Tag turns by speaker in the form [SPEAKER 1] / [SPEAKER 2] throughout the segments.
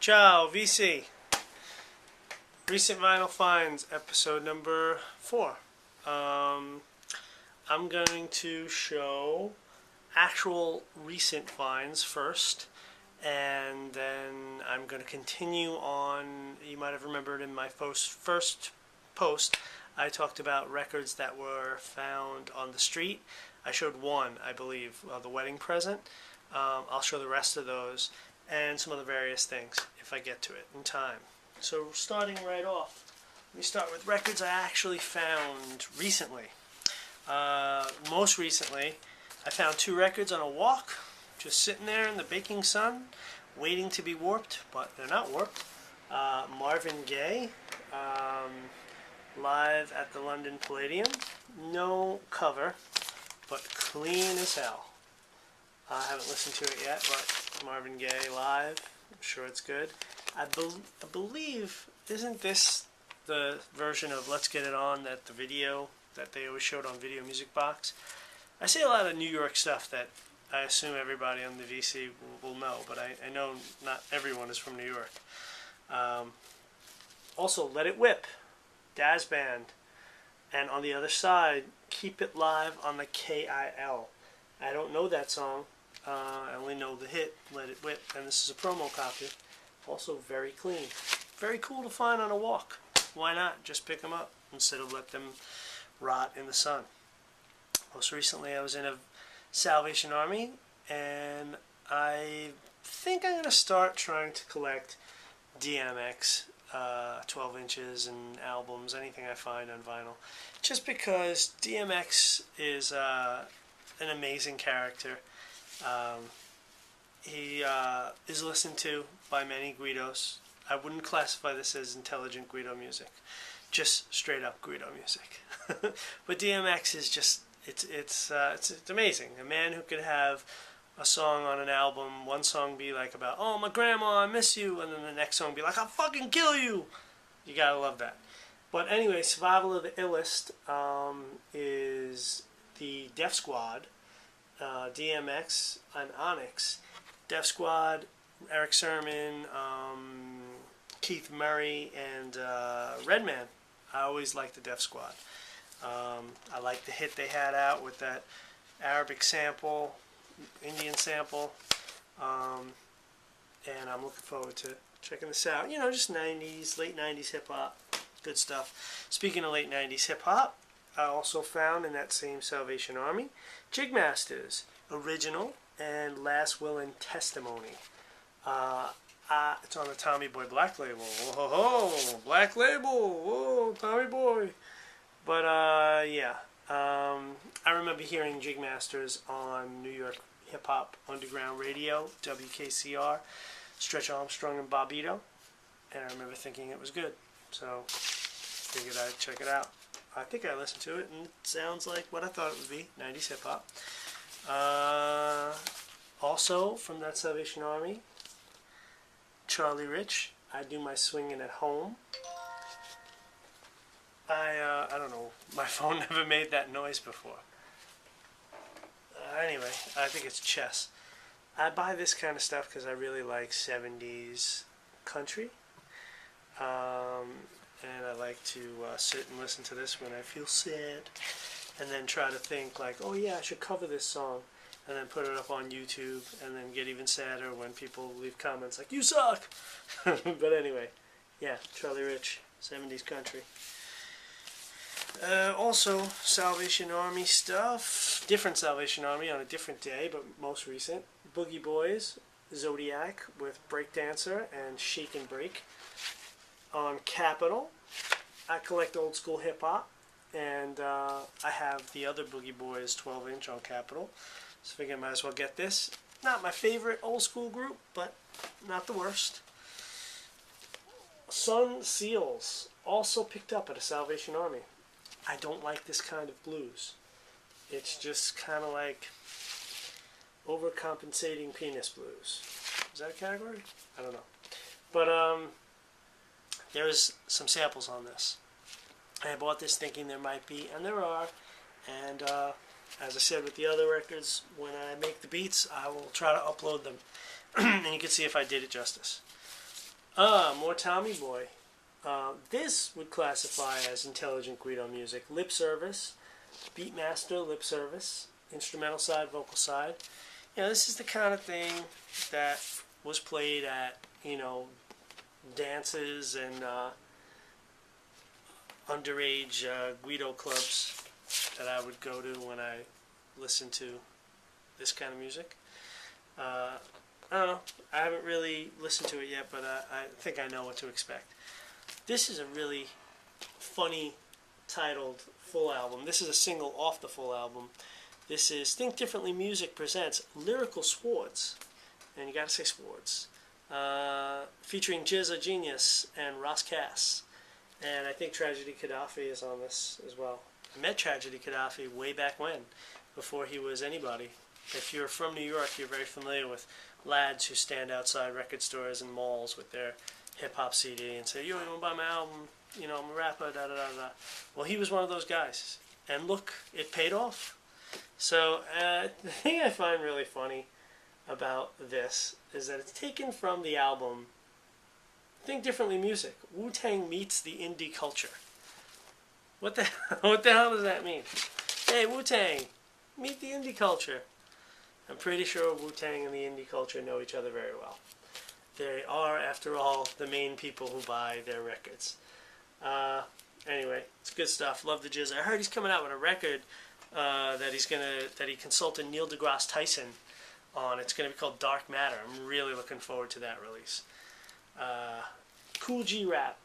[SPEAKER 1] Ciao, VC. Recent Vinyl Finds, episode number 4. I'm going to show actual recent finds first, and then I'm going to continue on. You might have remembered in my first post, I talked about records that were found on the street. I showed one, I believe, The Wedding Present. I'll show the rest of those and some other various things if I get to it in time. So starting right off, let me start with records I actually found recently. Most recently, I found 2 records on a walk, just sitting there in the baking sun, waiting to be warped, but they're not warped. Marvin Gaye, live at the London Palladium. No cover, but clean as hell. I haven't listened to it yet, but Marvin Gaye live, I'm sure it's good. I believe, isn't this the version of Let's Get It On that the video that they always showed on Video Music Box? I say a lot of New York stuff that I assume everybody on the VC will know, but I know not everyone is from New York. Also, Let It Whip, Daz Band, and on the other side, Keep It Live on the KIL. I don't know that song. I only know the hit, Let It Whip, and this is a promo copy. Also very clean. Very cool to find on a walk. Why not? Just pick them up instead of let them rot in the sun. Most recently I was in a Salvation Army, and I think I'm going to start trying to collect DMX 12 inches and albums, anything I find on vinyl. Just because DMX is an amazing character. He is listened to by many Guidos. I wouldn't classify this as intelligent Guido music, just straight up Guido music. But DMX is just it's amazing. A man who could have a song on an album, one song be like about, oh my grandma, I miss you, and then the next song be like, I'll fucking kill you. You gotta love that. But anyway, Survival of the Illest is the Def Squad. DMX and Onyx, Def Squad, Eric Sermon, Keith Murray, and Redman. I always liked the Def Squad. I liked the hit they had out with that Arabic sample, Indian sample, and I'm looking forward to checking this out. You know, just 90s, late 90s hip-hop, good stuff. Speaking of late 90s hip-hop, I also found in that same Salvation Army, Jigmasters, Original, and Last Will and Testimony. It's on the Tommy Boy Black Label. Whoa, Black Label, whoa, Tommy Boy. But, yeah, I remember hearing Jigmasters on New York Hip Hop Underground Radio, WKCR, Stretch Armstrong and Bobbito, and I remember thinking it was good, so figured I'd check it out. I think I listened to it, and it sounds like what I thought it would be, 90s hip-hop. Also, from that Salvation Army, Charlie Rich, I Do My Swingin' at Home. I don't know, my phone never made that noise before. Anyway, I think it's Chess. I buy this kind of stuff because I really like 70s country. And I like to sit and listen to this when I feel sad, and then try to think like, oh yeah, I should cover this song, and then put it up on YouTube, and then get even sadder when people leave comments like, you suck! But anyway, yeah, Charlie Rich, 70s country. Also, Salvation Army stuff, different Salvation Army on a different day, but most recent. Boogie Boys, Zodiac with Breakdancer and Shake and Break. On Capitol, I collect old school hip hop, and I have the other Boogie Boys 12 inch on Capitol, so I figure I might as well get this. Not my favorite old school group, but not the worst. Sun Seals, also picked up at a Salvation Army. I don't like this kind of blues. It's just kind of like overcompensating penis blues. Is that a category? I don't know. But, there's some samples on this. I bought this thinking there might be, and there are. And as I said with the other records, when I make the beats, I will try to upload them. And you can see if I did it justice. More Tommy Boy. This would classify as intelligent Guido music. Lip service, Beatmaster, lip service, instrumental side, vocal side. This is the kind of thing that was played at, dances and underage Guido clubs that I would go to when I listened to this kind of music. I don't know. I haven't really listened to it yet, but I think I know what to expect. This is a really funny titled full album. This is a single off the full album. This is Think Differently Music presents Lyrical Swords, and you gotta say Swords, featuring Jizza Genius and Ross Cass, and I think Tragedy Khadafi is on this as well. I met Tragedy Khadafi way back when, before he was anybody. If you're from New York, you're very familiar with lads who stand outside record stores and malls with their hip-hop CD and say, yo, you want to buy my album? I'm a rapper, da-da-da-da. Well, he was one of those guys. And look, it paid off. So the thing I find really funny about this is that it's taken from the album Think Differently Music. Wu-Tang meets the indie culture. What the hell does that mean? Hey, Wu-Tang, meet the indie culture. I'm pretty sure Wu-Tang and the indie culture know each other very well. They are, after all, the main people who buy their records. Anyway, it's good stuff. Love the Jizz. I heard he's coming out with a record that he consulted Neil deGrasse Tyson on. It's going to be called Dark Matter. I'm really looking forward to that release. Cool G-Rap,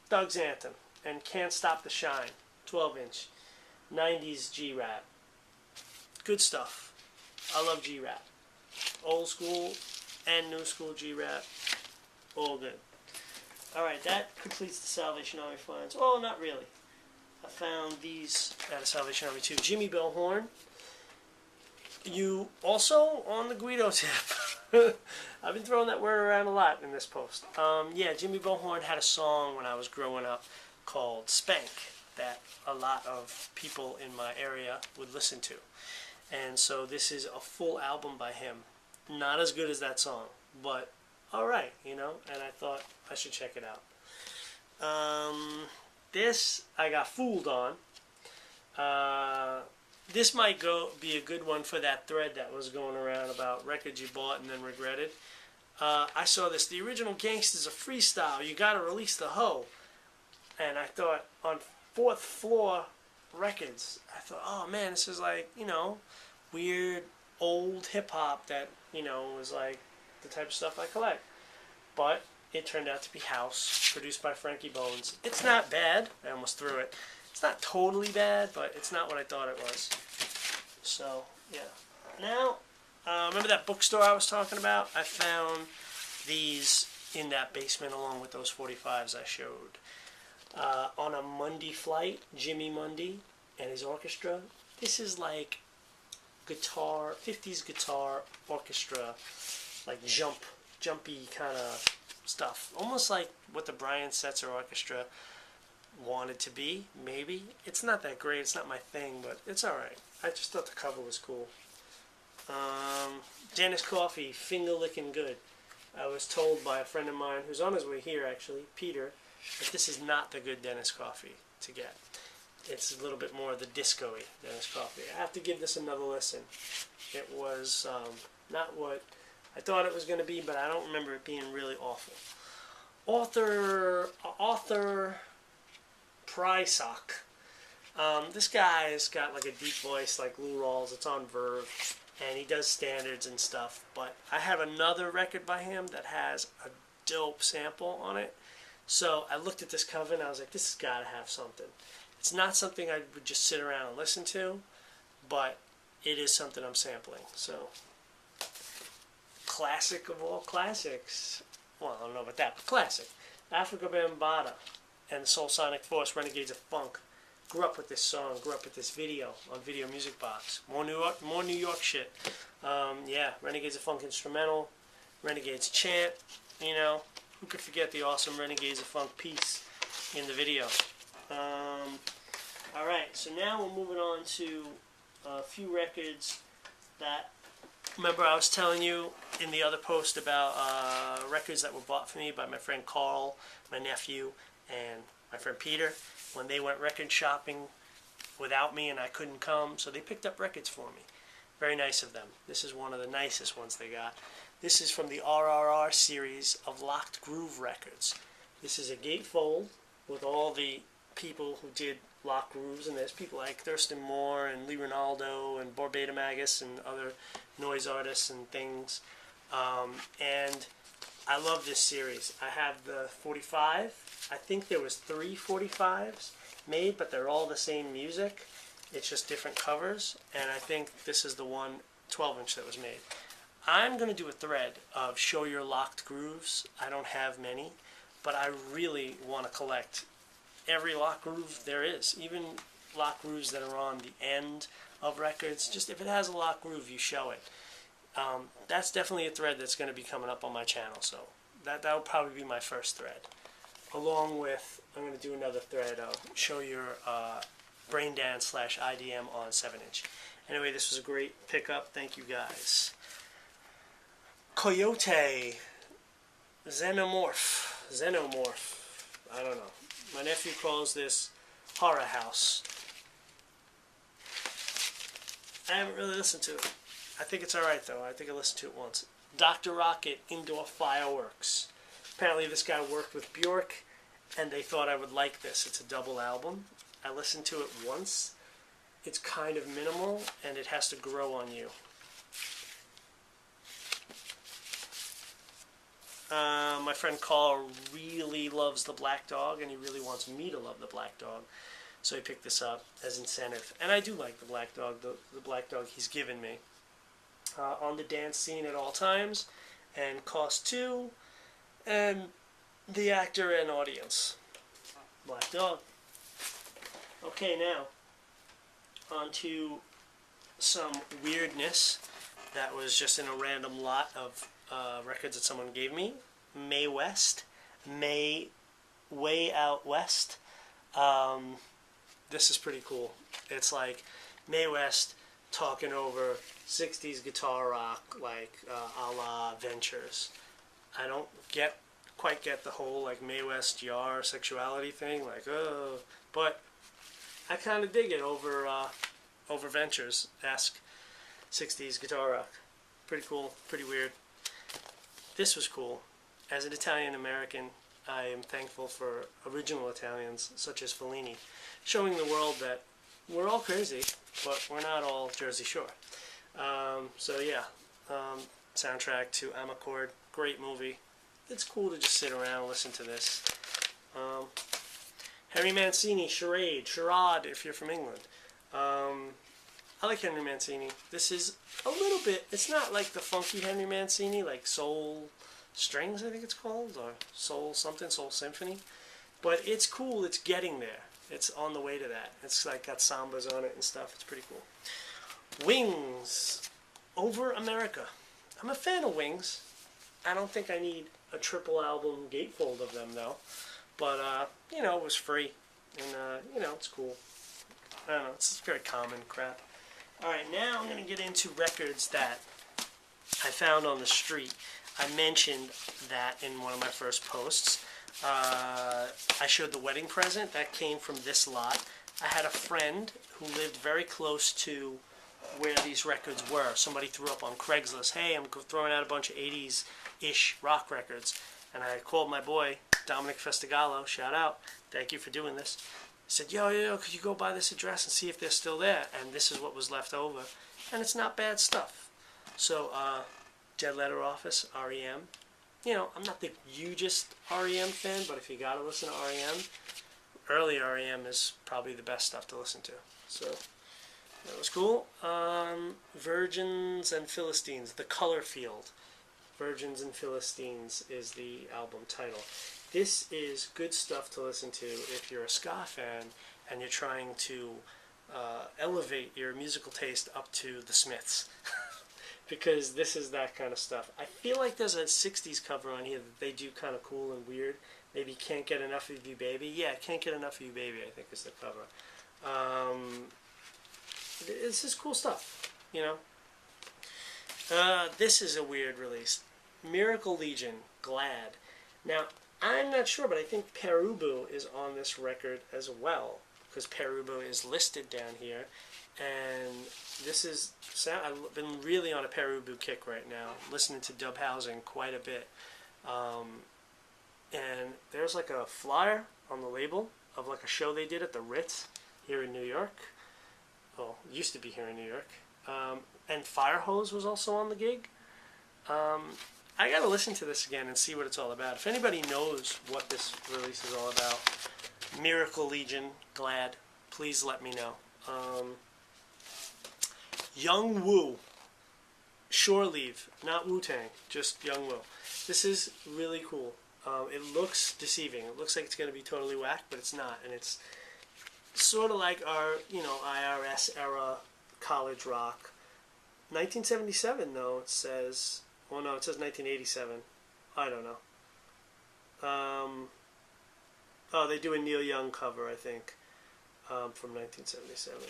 [SPEAKER 1] Doug's Anthem, and Can't Stop the Shine, 12-inch, 90s G-Rap. Good stuff. I love G-Rap. Old school and new school G-Rap, all good. Alright, that completes the Salvation Army finds. Oh, not really. I found these at a Salvation Army too. Jimmy Bell Horn. You also on the Guido tip. I've been throwing that word around a lot in this post. Yeah, Jimmy Bell Horn had a song when I was growing up called Spank that a lot of people in my area would listen to. And so this is a full album by him. Not as good as that song, but alright, and I thought I should check it out. This I got fooled on. This might be a good one for that thread that was going around about records you bought and then regretted. I saw this. The original Gangsta's a freestyle. You gotta release the hoe. And I thought on Fourth Floor Records, I thought, oh man, this is like, weird old hip hop that, was like the type of stuff I collect. But it turned out to be house, produced by Frankie Bones. It's not bad. I almost threw it. It's not totally bad, but it's not what I thought it was. So, yeah. Now, remember that bookstore I was talking about? I found these in that basement along with those 45s I showed. On a Mundy flight, Jimmy Mundy and his orchestra. This is like guitar, 50s guitar orchestra, like jumpy kind of stuff. Almost like what the Brian Setzer Orchestra wanted to be, maybe. It's not that great, it's not my thing, but it's alright. I just thought the cover was cool. Dennis Coffey, Finger Lickin' Good. I was told by a friend of mine who's on his way here actually, Peter, that this is not the good Dennis Coffey to get. It's a little bit more the disco-y Dennis Coffey. I have to give this another listen. It was not what I thought it was going to be, but I don't remember it being really awful. Arthur Prysock. This guy's got like a deep voice like Lou Rawls. It's on Verve, and he does standards and stuff. But I have another record by him that has a dope sample on it. So I looked at this cover and I was like, this has got to have something. It's not something I would just sit around and listen to, but it is something I'm sampling. So, classic of all classics. Well, I don't know about that, but classic. Africa Bambaataa and the Soul Sonic Force, Renegades of Funk. Grew up with this song, grew up with this video on Video Music Box. More New York shit. Yeah, Renegades of Funk instrumental, Renegades chant, who could forget the awesome Renegades of Funk piece in the video. Alright, so now we're moving on to a few records that, remember I was telling you in the other post about records that were bought for me by my friend Carl, my nephew, and my friend Peter, when they went record shopping without me and I couldn't come, so they picked up records for me. Very nice of them. This is one of the nicest ones they got. This is from the RRR series of Locked Groove records. This is a gatefold with all the people who did Locked Grooves, and there's people like Thurston Moore and Lee Ronaldo and Barbada Magus and other noise artists and things. And I love this series. I have the 45. I think there was 3 45s made, but they're all the same music. It's just different covers, and I think this is the one 12-inch that was made. I'm going to do a thread of Show Your Locked Grooves. I don't have many, but I really want to collect every lock groove there is, even lock grooves that are on the end of records. Just if it has a lock groove, you show it. That's definitely a thread that's going to be coming up on my channel, so that will probably be my first thread. Along with, I'm going to do another thread of Show Your Braindance / IDM on 7-inch. Anyway, this was a great pickup. Thank you guys. Coyote Xenomorph. I don't know. My nephew calls this Horror House. I haven't really listened to it. I think it's alright though. I think I listened to it once. Dr. Rocket Indoor Fireworks. Apparently this guy worked with Bjork and they thought I would like this. It's a double album. I listened to it once. It's kind of minimal and it has to grow on you. My friend Carl really loves the Black Dog, and he really wants me to love the Black Dog, so he picked this up as incentive. And I do like the Black Dog, the Black Dog he's given me. On the dance scene at all times, and Cost 2, and the actor and audience. Black Dog. Okay, now, on to some weirdness that was just in a random lot of records that someone gave me. Mae West. Way Out West. This is pretty cool. It's like Mae West talking over 60s guitar rock, like a la Ventures. I don't quite get the whole like Mae West Yar sexuality thing, like but I kind of dig it over Ventures-esque 60s guitar rock. Pretty cool, pretty weird. This was cool. As an Italian American, I am thankful for original Italians such as Fellini, showing the world that we're all crazy, but we're not all Jersey Shore. So yeah, soundtrack to Amarcord, great movie. It's cool to just sit around and listen to this. Henry Mancini, Charade if you're from England. I like Henry Mancini. This is a little bit, it's not like the funky Henry Mancini, like Soul Strings I think it's called, or Soul something, Soul Symphony. But it's cool, it's getting there. It's on the way to that. It's like got sambas on it and stuff. It's pretty cool. Wings, Over America. I'm a fan of Wings. I don't think I need a triple album gatefold of them though. But, you know, it was free. And, you know, it's cool. I don't know, it's very common crap. Alright, now I'm going to get into records that I found on the street. I mentioned that in one of my first posts. I showed the wedding present. That came from this lot. I had a friend who lived very close to where these records were. Somebody threw up on Craigslist, hey, I'm throwing out a bunch of 80s-ish rock records. And I called my boy, Dominic Festigallo, shout out, thank you for doing this. I said, yo, could you go by this address and see if they're still there? And this is what was left over. And it's not bad stuff. So, Dead Letter Office, REM. You know, I'm not the hugest REM fan, but if you gotta listen to REM, early REM is probably the best stuff to listen to. So, that was cool. Virgins and Philistines, The Color Field. Virgins and Philistines is the album title. This is good stuff to listen to if you're a ska fan and you're trying to elevate your musical taste up to the Smiths. Because this is that kind of stuff. I feel like there's a 60s cover on here that they do kind of cool and weird. Maybe Can't Get Enough of You Baby. Yeah, Can't Get Enough of You Baby, I think is the cover. This is cool stuff, you know. This is a weird release. Miracle Legion, Glad. Now, I'm not sure, but I think Perubu is on this record as well, because Perubu is listed down here. And this is, I've been really on a Perubu kick right now, listening to Dub Housing quite a bit. And there's like a flyer on the label of like a show they did at the Ritz here in New York. Well, used to be here in New York. And Firehose was also on the gig. I gotta listen to this again and see what it's all about. If anybody knows what this release is all about, Miracle Legion, Glad, please let me know. Young Woo, Shore Leave, not Wu-Tang, just Young Woo. This is really cool. It looks deceiving. It looks like it's going to be totally whack, but it's not. And it's sort of like our, IRS era college rock. 1977, though, it says. Well, no, it says 1987. I don't know. Oh, they do a Neil Young cover, I think, from 1977.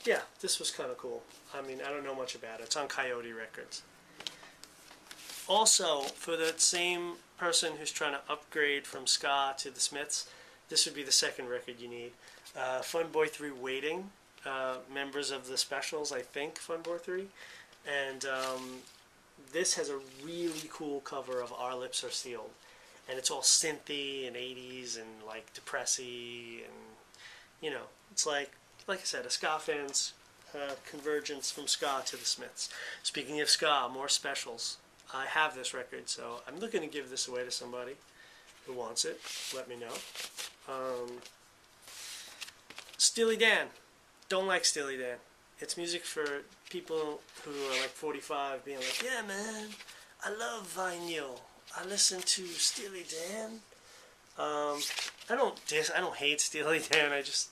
[SPEAKER 1] Yeah, this was kind of cool. I mean, I don't know much about it. It's on Coyote Records. Also, for the same person who's trying to upgrade from ska to the Smiths, this would be the second record you need. Funboy 3 Waiting, members of the Specials, I think, Funboy 3. And this has a really cool cover of Our Lips Are Sealed. And it's all synthy and 80s and like depressy and, it's like I said, a ska fan's convergence from ska to the Smiths. Speaking of ska, more Specials. I have this record, so I'm looking to give this away to somebody who wants it. Let me know. Steely Dan. Don't like Steely Dan. It's music for people who are like 45 being like, yeah, man, I love vinyl. I listen to Steely Dan. I don't hate Steely Dan. I just,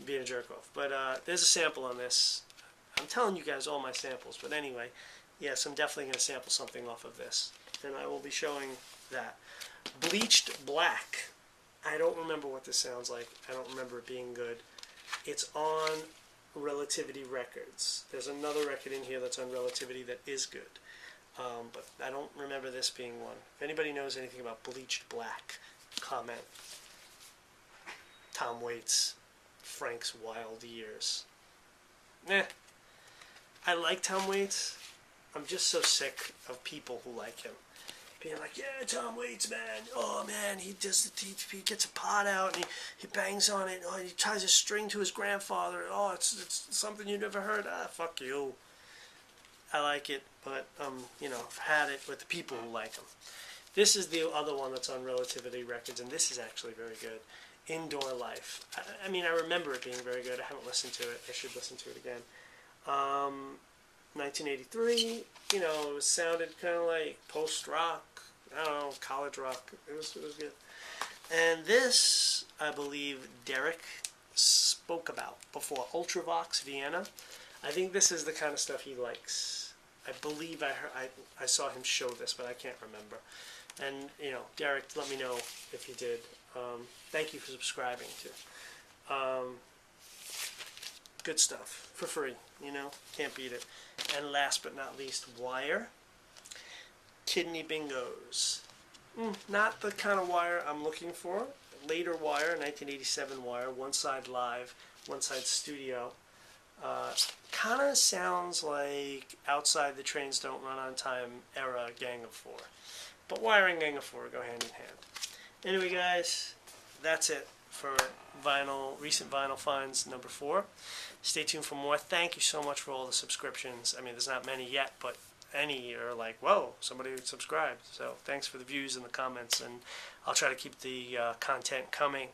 [SPEAKER 1] being a jerk off. But there's a sample on this. I'm telling you guys all my samples, but anyway, yes, I'm definitely going to sample something off of this, and I will be showing that. Bleached Black. I don't remember what this sounds like. I don't remember it being good. It's on Relativity Records. There's another record in here that's on Relativity that is good, but I don't remember this being one. If anybody knows anything about Bleached Black, comment. Tom Waits, Frank's Wild Years. I like Tom Waits. I'm just so sick of people who like him being like, yeah, Tom Waits, man. Oh, man, he gets a pot out and he bangs on it. Oh, he ties a string to his grandfather. Oh, it's something you never heard. Ah, fuck you. I like it, but, I've had it with the people who like him. This is the other one that's on Relativity Records, and this is actually very good. Indoor Life. I mean, I remember it being very good. I haven't listened to it. I should listen to it again. 1983, it sounded kind of like post-rock, I don't know, college rock. It was good. And this, I believe, Derek spoke about before, Ultravox Vienna. I think this is the kind of stuff he likes. I believe I saw him show this, but I can't remember. And, Derek, let me know if you did. Thank you for subscribing, too. Good stuff. For free, Can't beat it. And last but not least, Wire. Kidney Bingos. Not the kind of Wire I'm looking for. Later Wire, 1987 Wire. One side live, one side studio. Kind of sounds like Outside the Trains Don't Run on Time era Gang of Four. But Wire and Gang of Four go hand in hand. Anyway, guys, that's it for recent vinyl finds number 4. Stay tuned for more. Thank you so much for all the subscriptions. I mean, there's not many yet, but any are like, whoa, somebody subscribed. So thanks for the views and the comments, and I'll try to keep the content coming.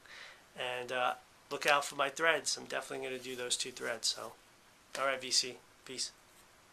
[SPEAKER 1] And look out for my threads. I'm definitely going to do those 2 threads. So, all right, VC. Peace.